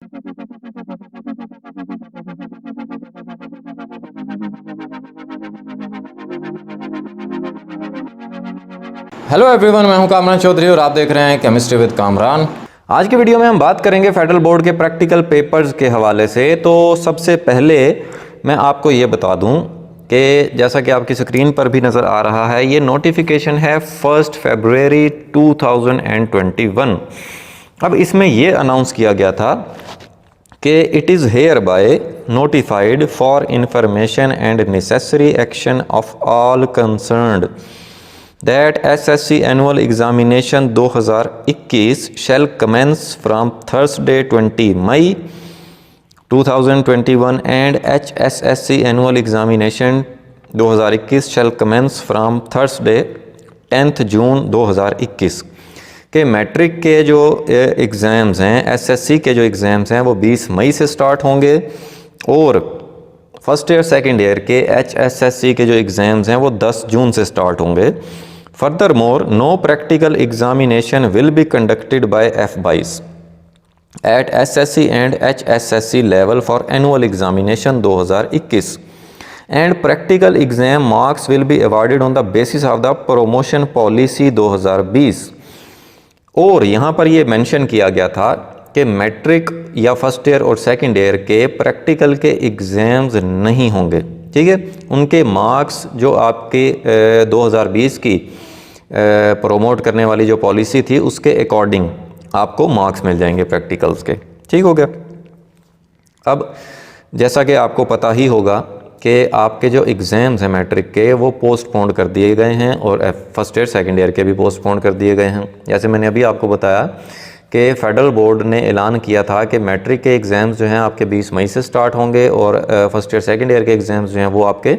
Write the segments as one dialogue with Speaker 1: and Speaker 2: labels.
Speaker 1: Hello everyone, मैं हूं कामरान चौधरी और आप देख रहे हैं केमिस्ट्री विद कामरान। आज की वीडियो में हम बात करेंगे फेडरल बोर्ड के प्रैक्टिकल पेपर्स के हवाले से। तो सबसे पहले मैं आपको ये बता दूं कि जैसा कि आपकी स्क्रीन पर भी नज़र आ रहा है, ये नोटिफिकेशन है 1 फरवरी 2021। अब इसमें ये अनाउंस किया गया था कि it is hereby notified for information and necessary action of all concerned that SSC annual examination 2021 shall commence from Thursday 20 May 2021 and HSSC annual examination 2021 shall commence from Thursday 10th June 2021 के matric के जो exams हैं, SSC के जो exams हैं वो 20 मई से start होंगे और फर्स्ट ईयर सेकेंड ईयर के HSSC के जो एग्ज़ाम्स हैं वो 10 जून से स्टार्ट होंगे। Furthermore, no practical examination will be conducted by FBIS at SSC and HSSC level for annual examination 2021 and practical exam marks will be awarded on the basis of the promotion policy 2020। और यहाँ पर ये mention किया गया था कि matric या first year और सेकेंड ईयर के प्रैक्टिकल के एग्ज़ाम्स नहीं होंगे, ठीक है। उनके मार्क्स जो आपके 2020 की प्रोमोट करने वाली जो पॉलिसी थी उसके अकॉर्डिंग आपको मार्क्स मिल जाएंगे प्रैक्टिकल्स के, ठीक हो गया। अब जैसा कि आपको पता ही होगा कि आपके जो एग्ज़ाम्स हैं मैट्रिक के वो पोस्टपोन कर दिए गए हैं और फर्स्ट ईयर सेकेंड ईयर के भी पोस्टपोन कर दिए गए हैं। जैसे मैंने अभी आपको बताया कि फेडरल बोर्ड ने ऐलान किया था कि मैट्रिक के एग्ज़ाम्स जो हैं आपके 20 मई से स्टार्ट होंगे और फर्स्ट ईयर सेकेंड ईयर के एग्ज़ाम्स जो हैं वो आपके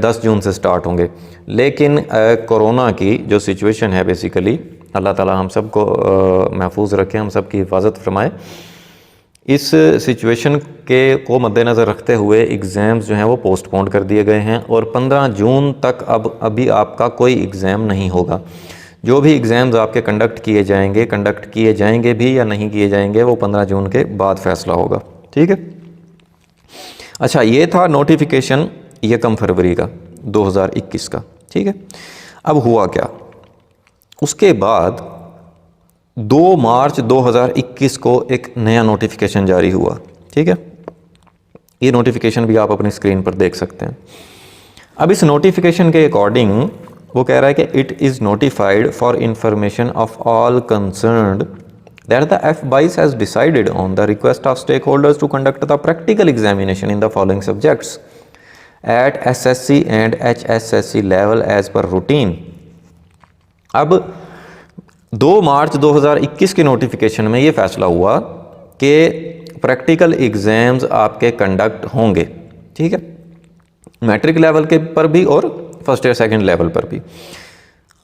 Speaker 1: 10 जून से स्टार्ट होंगे। लेकिन कोरोना की जो सिचुएशन है, बेसिकली अल्लाह ताला हम सब को महफूज रखें, हम सब की हिफाजत फरमाए। इस सिचुएशन के को मद्देनज़र रखते हुए एग्ज़ाम्स जो हैं वो पोस्टपोन कर दिए गए हैं और 15 जून तक अभी आपका कोई एग्ज़ाम नहीं होगा। जो भी एग्ज़ाम्स आपके कंडक्ट किए जाएंगे भी या नहीं किए जाएंगे वो 15 जून के बाद फ़ैसला होगा, ठीक है। अच्छा, ये था नोटिफिकेशन 1 फरवरी का 2021 का, ठीक है। अब हुआ क्या, उसके बाद 2 मार्च 2021 को एक नया नोटिफिकेशन जारी हुआ, ठीक है। ये नोटिफिकेशन भी आप अपनी स्क्रीन पर देख सकते हैं। अब इस नोटिफिकेशन के अकॉर्डिंग वो कह रहा है कि it is notified for information of all concerned that the FBIS has decided on the request of stakeholders to conduct the practical examination in the following subjects at SSC and HSSC level as per routine. अब 2 मार्च 2021 के notification में ये फैसला हुआ कि practical exams आपके conduct होंगे, ठीक है, मैट्रिक लेवल के पर भी और फर्स्ट ईयर सेकंड लेवल पर भी।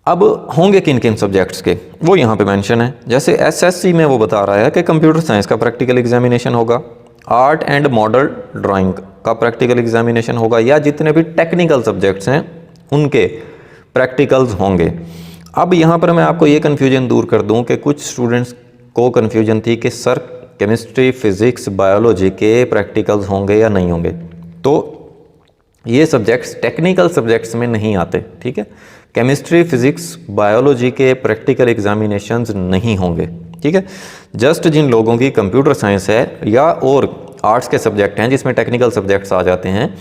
Speaker 1: अब होंगे किन किन सब्जेक्ट्स के वो यहाँ पे मेंशन है। जैसे SSC में वो बता रहा है कि कंप्यूटर साइंस का प्रैक्टिकल एग्जामिनेशन होगा, आर्ट एंड मॉडल ड्राइंग का प्रैक्टिकल एग्जामिनेशन होगा, या जितने भी टेक्निकल सब्जेक्ट्स हैं उनके प्रैक्टिकल्स होंगे। अब यहाँ पर मैं आपको ये कन्फ्यूजन दूर कर दूँ कि कुछ स्टूडेंट्स को कन्फ्यूजन थी कि सर केमिस्ट्री, फिज़िक्स, बायोलॉजी के प्रैक्टिकल्स होंगे या नहीं होंगे। तो ये सब्जेक्ट्स टेक्निकल सब्जेक्ट्स में नहीं आते, ठीक है। केमिस्ट्री, फिज़िक्स, बायोलॉजी के प्रैक्टिकल एग्जामिनेशंस नहीं होंगे, ठीक है। जस्ट जिन लोगों की कंप्यूटर साइंस है या और आर्ट्स के सब्जेक्ट हैं जिसमें टेक्निकल सब्जेक्ट्स आ जाते हैं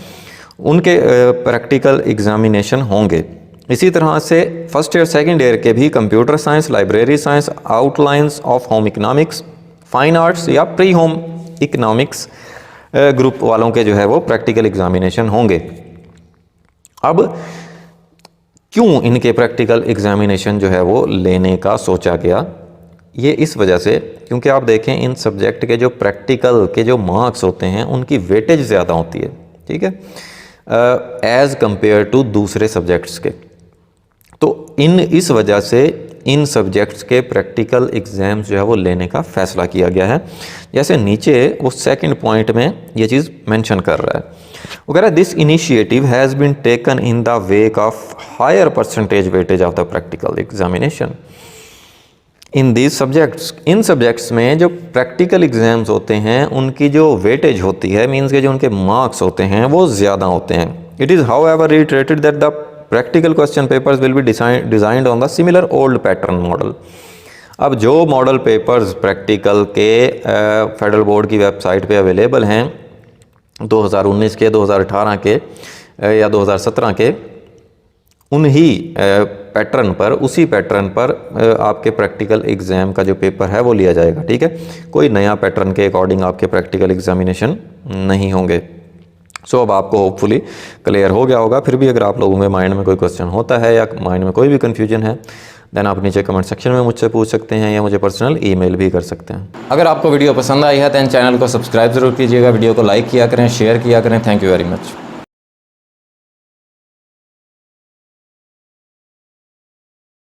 Speaker 1: उनके प्रैक्टिकल एग्जामिनेशन होंगे। इसी तरह से फर्स्ट ईयर सेकेंड ईयर के भी computer science, library science, outlines of home economics, fine arts या प्री होम इकनॉमिक्स ग्रुप वालों के जो है वो प्रैक्टिकल एग्जामिनेशन होंगे। अब क्यों इनके प्रैक्टिकल एग्जामिनेशन जो है वो लेने का सोचा गया, ये इस वजह से क्योंकि आप देखें इन सब्जेक्ट के जो प्रैक्टिकल के जो मार्क्स होते हैं उनकी वेटेज ज़्यादा होती है, ठीक है, एज़ कंपेयर टू दूसरे सब्जेक्ट्स के। तो इस वजह से इन सब्जेक्ट्स के प्रैक्टिकल एग्ज़ाम्स जो है वो लेने का फ़ैसला किया गया है। जैसे नीचे वो सेकंड पॉइंट में ये चीज़ मेंशन कर रहा है, वो कह रहा है this initiative has been taken in the wake of higher percentage weightage of the practical examination. In these subjects, इन सब्जेक्ट्स में जो प्रैक्टिकल एग्जाम्स होते हैं उनकी जो वेटेज होती है, मीन्स के जो उनके मार्क्स होते हैं वो ज़्यादा होते हैं. It is how ever reiterated that the practical question papers will be designed on the similar old pattern model. अब जो मॉडल पेपर्स प्रैक्टिकल के फेडरल बोर्ड की वेबसाइट पे अवेलेबल हैं 2019 के, 2018 के या 2017 के, उन्हीं पैटर्न पर, उसी पैटर्न पर आपके प्रैक्टिकल एग्ज़ाम का जो पेपर है वो लिया जाएगा. ठीक है, कोई नया पैटर्न के अकॉर्डिंग आपके प्रैक्टिकल एग्जामिनेशन नहीं होंगे. सो अब आपको होपफुली क्लियर हो गया होगा. फिर भी अगर आप लोगों के माइंड में कोई क्वेश्चन होता है या माइंड में कोई भी कन्फ्यूजन है, देन आप नीचे कमेंट सेक्शन में मुझसे पूछ सकते हैं या मुझे पर्सनल ईमेल भी कर सकते हैं. अगर आपको वीडियो पसंद आई है तो चैनल को सब्सक्राइब ज़रूर कीजिएगा, वीडियो को लाइक किया करें, शेयर किया करें. Thank you very much.